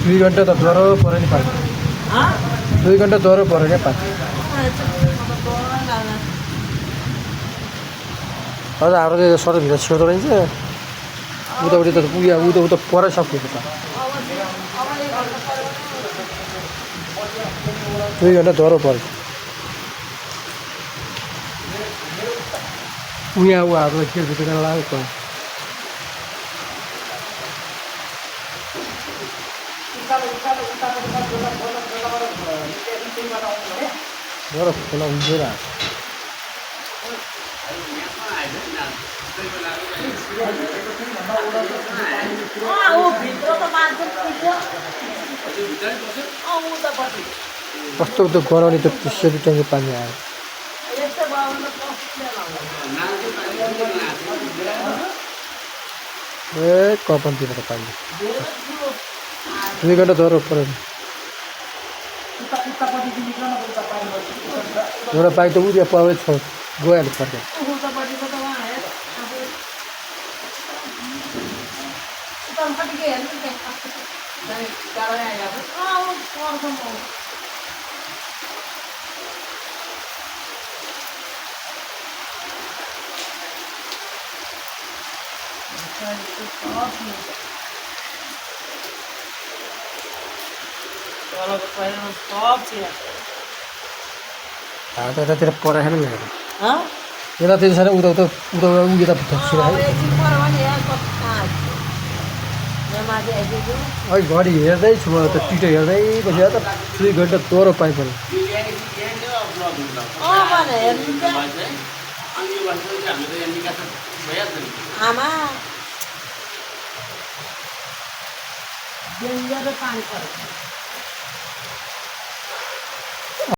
2 घन्टा त ज्वरो पऱ्यो नि पानी 2 घन्टा ज्वरो पऱ्यो क्या पानी हजुर हाम्रो त्यो सडकभित्र छिर्दो रहेछ उतापट्टि त उता पराइसकेको छ 2 घन्टा ज्वरो पऱ्यो उहाँ हाम्रो खेलभित्र लागेको ज्वरो खोला हुँदैन कस्तो त गराउने त त्यसरी ट्याङ्की पानी आयो ए कपनतिर त पानी 2 घन्टा ज्वरो पऱ्यो एउटा पाइप त उयो पऱ्यो छ गइहाल्यो फर्केर यतातिर पराएन नि यतातिर छैन उता उता धक्सिएर है है घडी हेर्दैछु म त टिटो हेर्दै बसेर त 2 घन्टा ज्वरो पाइपहरू आमा पानी